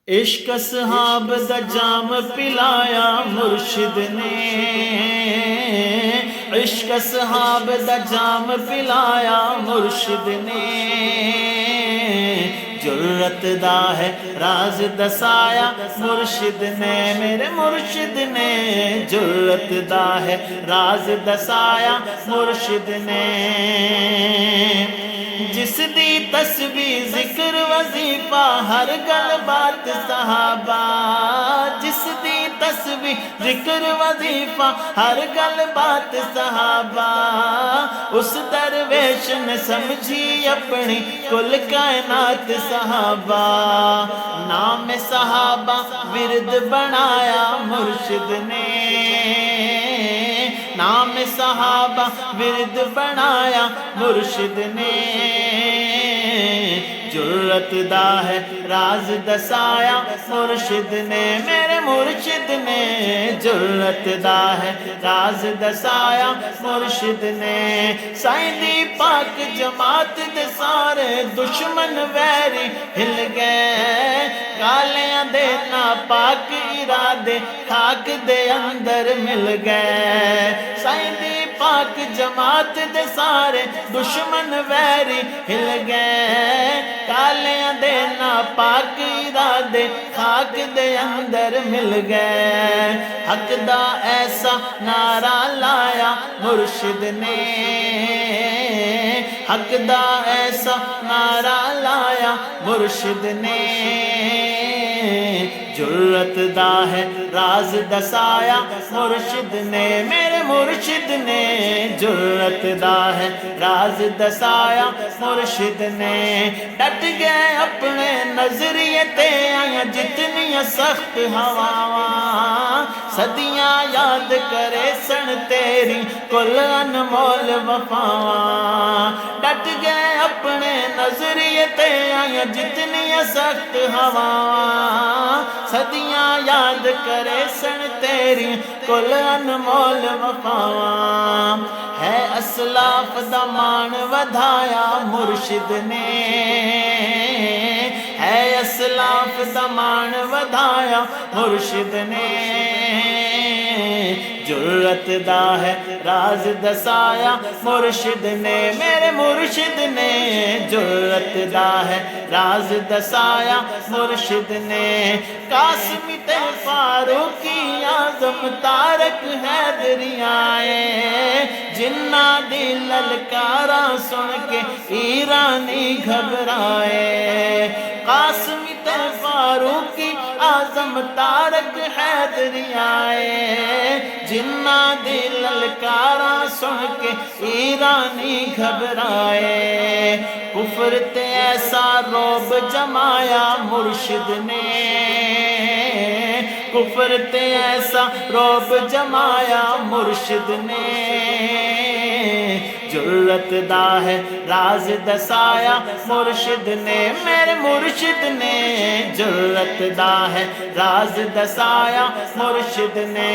عشق اصحاب دا جام پلایا مرشد نے، عشق اصحاب دا جام پلایا مرشد نے، جرت دا ہے راز دسایا مرشد نے، میرے مرشد نے جرت دا ہے راز دسایا مرشد نے، جس دی تسبیح ذکر وظیفہ ہر گل بات صحابہ، جس دی تسبیح ذکر وظیفہ ہر گل بات صحابہ، اس درویش نے سمجھی اپنی کل کائنات صحابہ، نام صحابہ ورد بنایا مرشد نے، نام صحابہ ورد بنایا مرشد نے، جرت دا ہے راز دسایا مرشد نے، میرے مرشد نے جرت دا ہے راز دسایا مرشد نے، سائیں دی پاک جماعت دے سارے دشمن ویری ہل گئے، گالیاں دے ناپاک ارادے خاک دے اندر مل گئے، سائیں دی پاک جماعت دے سارے دشمن ویری ہل گئے، کالیاں دے ناپاک ارادے خاک دے اندر مل گئے، حق دا ایسا نعرہ لایا مرشد نے، حق دا ایسا نعرہ لایا مرشد نے، جرت دا ہے راز دسایا مرشد نے، میرے مرشد نے جرت دا ہے راز دسایا مرشد نے، ڈٹ گئے اپنے نظریے تے آیا جتنی سخت ہواواں، صدیاں یاد کرے سن تیری کل انمول وفاواں، ڈٹ گئے اپنے نظریے تے آیا جتنی سخت ہواواں، صدیاں یاد کرے سن تیری کل انمول وفاواں، ہے اسلاف دا مان ودھایا مرشد نے، ہے اسلاف دا مان ودھایا مرشد نے، جرت دا ہے راز دسایا مرشد نے، میرے مرشد نے جرت دا ہے راز دسایا مرشد نے، قاسمی تے فاروقی اعظم تارک حیدری آئے، جنہ دی للکارا سن کے ایرانی گھبرائے، قاسمی تے فاروقی اعظم تارک حیدری آئے، جنہ دی للکارا سن کے ایرانی گھبرائے، کفر تے ایسا روب جمایا مرشد نے، کفر تے ایسا روب جمایا مرشد نے، جرت دا ہے راز دسایا مرشد نے، میرے مرشد نے جرت دا ہے راز دسایا مرشد نے،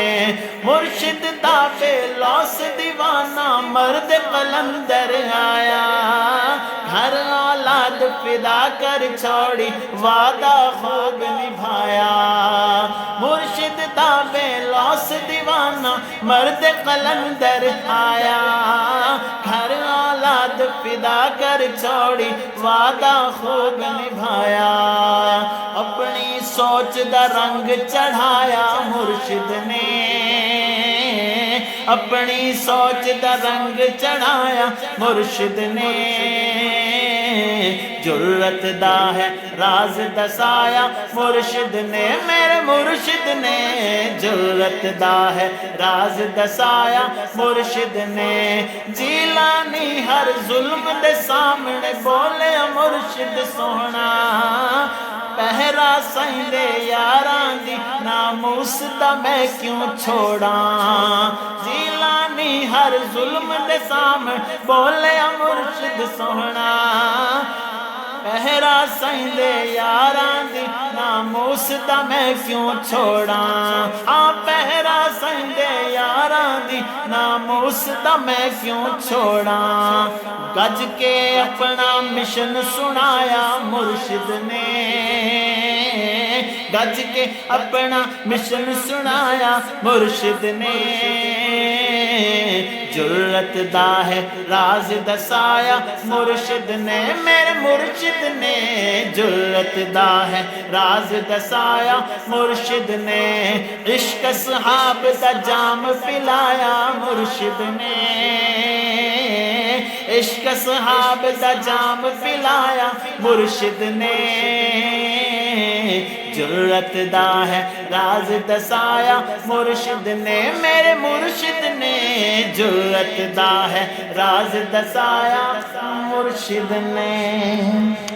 مرشد دا بے لوس دیوانہ مرد قلندر آیا، گھر اولاد فدا کر چھوڑی وعدہ خوب نبھایا، مرشد دا بے لوس دیوانہ مرد قلندر آیا، گھر اولاد فدا کر چھوڑی وعدہ خوب نبھایا، اپنی سوچ دا رنگ چڑھایا مرشد نے، اپنی سوچ دا رنگ چڑھایا مرشد نے، جرت دا ہے راز دسایا مرشد نے، میرے مرشد نے جرت دا ہے راز دسایا مرشد نے، جیلانی ہر ظلم دے سامنے بولے مرشد سونا، پہرا سائیں دے یاراں دی ناموس دا میں کیوں چھوڑاں، جیلانی ہر ظلم دے سامنے بولے مرشد سونا، پہرا سائیں دے یاراں دی ناموس دا میں کیوں چھوڑاں، ہاں پہرا سائیں دے یاراں دی ناموس دا میں کیوں چھوڑاں، گج کے اپنا مشن سنایا مرشد نے، گج کے اپنا مشن سنایا مرشد نے جرت دا ہے راز دسایا مرشد نے میرے مرشد نے جرت دا ہے راز دسایا مرشد نے عشق صحاب دا جام پلایا مرشد نے عشق صحاب دا جام پلایا مرشد نے جرت دا ہے راز دسایا مرشد نے میرے مرشد نے جرت دا ہے راز دسایا مرشد نے